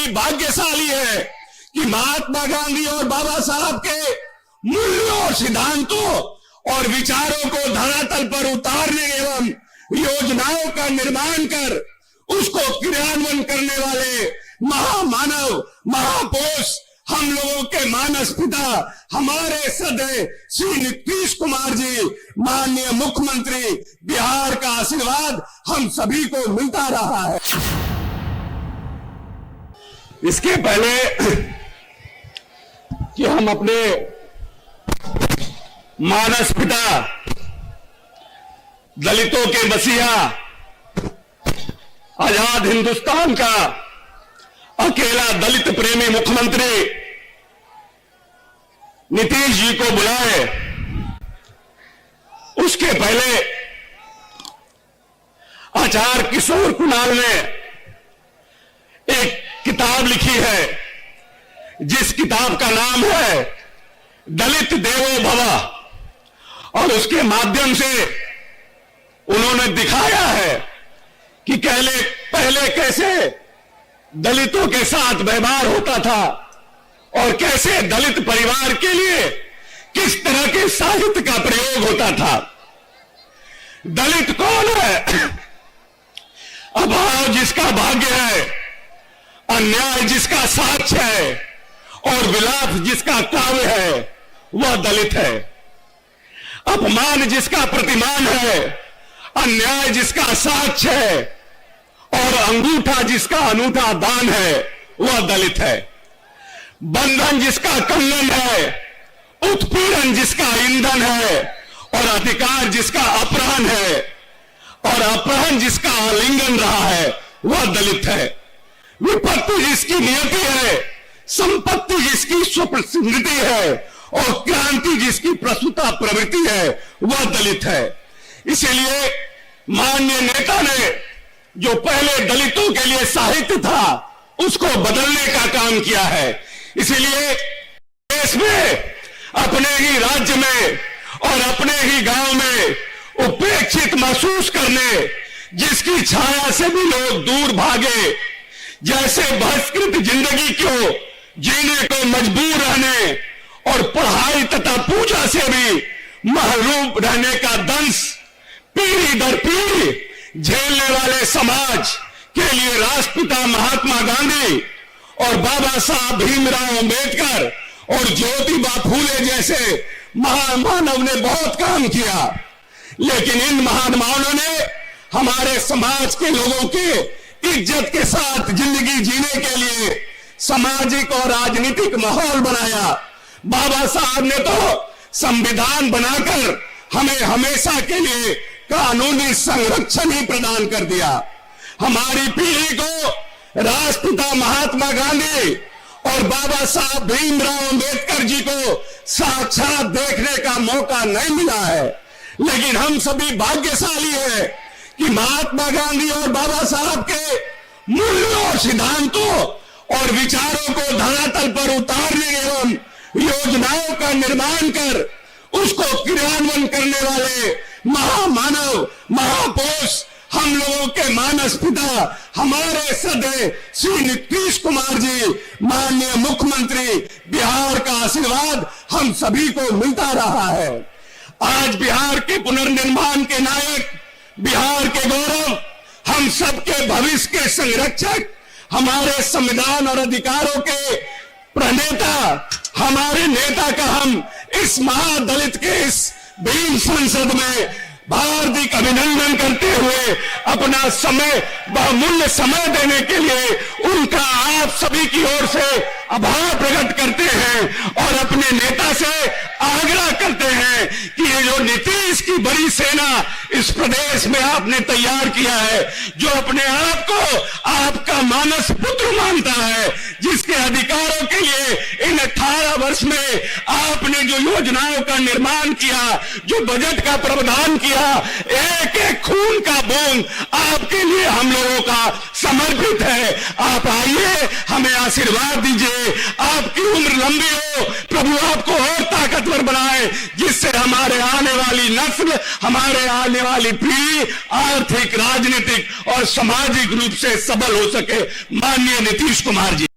सभी भाग्यशाली है कि महात्मा गांधी और बाबा साहब के मूल्यों और सिद्धांतों और विचारों को धरातल पर उतारने एवं योजनाओं का निर्माण कर उसको क्रियान्वयन करने वाले महामानव महापुरुष हम लोगों के मानस पिता हमारे सदैव श्री नीतीश कुमार जी माननीय मुख्यमंत्री बिहार का आशीर्वाद हम सभी को मिलता रहा है। इसके पहले कि हम अपने मानस पिता दलितों के मसीहा आजाद हिंदुस्तान का अकेला दलित प्रेमी मुख्यमंत्री नीतीश जी को बुलाए, उसके पहले आचार्य किशोर कुणाल ने एक किताब लिखी है जिस किताब का नाम है दलित देवो भव, और उसके माध्यम से उन्होंने दिखाया है कि पहले कैसे दलितों के साथ व्यवहार होता था और कैसे दलित परिवार के लिए किस तरह के साहित्य का प्रयोग होता था। दलित कौन है? अभाव जिसका भाग्य है, अन्याय जिसका साक्ष्य है और विलाप जिसका काव्य है वह दलित है। अपमान जिसका प्रतिमान है, अन्याय जिसका साक्ष्य है और अंगूठा जिसका अनूठा दान है वह दलित है। बंधन जिसका कंगन है, उत्पीड़न जिसका ईंधन है और अधिकार जिसका अपहरण है और अपहरण जिसका आलिंगन रहा है वह दलित है। विपत्ति जिसकी नियति है, संपत्ति जिसकी स्वप्रसिद्धि है और क्रांति जिसकी प्रसूता प्रवृत्ति है वह दलित है। इसीलिए माननीय नेता ने जो पहले दलितों के लिए साहित्य था उसको बदलने का काम किया है। इसीलिए देश में, अपने ही राज्य में और अपने ही गांव में उपेक्षित महसूस करने, जिसकी छाया से भी लोग दूर भागे, जैसे बहिष्कृत जिंदगी को जीने को मजबूर रहने और पढ़ाई तथा पूजा से भी महरूम रहने का दंश पीढ़ी दर पीढ़ी झेलने वाले समाज के लिए राष्ट्रपिता महात्मा गांधी और बाबा साहब भीमराव अंबेडकर और ज्योतिबा फूले जैसे महान मानव ने बहुत काम किया। लेकिन इन महान मानवों ने हमारे समाज के लोगों के इज्जत के साथ जिंदगी जीने के लिए सामाजिक और राजनीतिक माहौल बनाया। बाबा साहब ने तो संविधान बनाकर हमें हमेशा के लिए कानूनी संरक्षण ही प्रदान कर दिया। हमारी पीढ़ी को राष्ट्रपिता महात्मा गांधी और बाबा साहब भीमराव अंबेडकर जी को साक्षात देखने का मौका नहीं मिला है। लेकिन हम सभी भाग्यशाली हैं कि महात्मा गांधी और बाबा साहब के मूल्यों और सिद्धांतों और विचारों को धरातल पर उतारने एवं योजनाओं का निर्माण कर उसको क्रियान्वयन करने वाले महामानव महापुरुष हम लोगों के मानस पिता हमारे सदैव श्री नीतीश कुमार जी माननीय मुख्यमंत्री बिहार का आशीर्वाद हम सभी को मिलता रहा है। आज बिहार के पुनर्निर्माण के नायक, बिहार के गौरव, हम सबके भविष्य के संरक्षक, हमारे संविधान और अधिकारों के प्रणेता, हमारे नेता का हम इस महादलित के इस भीम संसद में हार्दिक अभिनंदन करते हुए अपना समय, बहुमूल्य समय देने के लिए उनका आप सभी की ओर से आभार प्रकट करते हैं और अपने नेता से आग्रह करते हैं कि ये जो नीतीश की बड़ी सेना इस प्रदेश में आपने तैयार किया है, जो अपने आप को आपका मानस पुत्र मानता है, जिसके अधिकारों के लिए इन 18 वर्ष में आपने जो योजनाओं का निर्माण किया, जो बजट का प्रावधान किया, एक एक खून का बूंद आपके लिए हम लोगों का समर्पित है। आप आइए, हमें आशीर्वाद दीजिए, आपकी उम्र लंबी हो, प्रभु आपको और ताकतवर बनाए, जिससे हमारे आने वाली नस्ल, हमारे आने वाली पीढ़ी आर्थिक, राजनीतिक और सामाजिक रूप से सबल हो सके। माननीय नीतीश कुमार जी।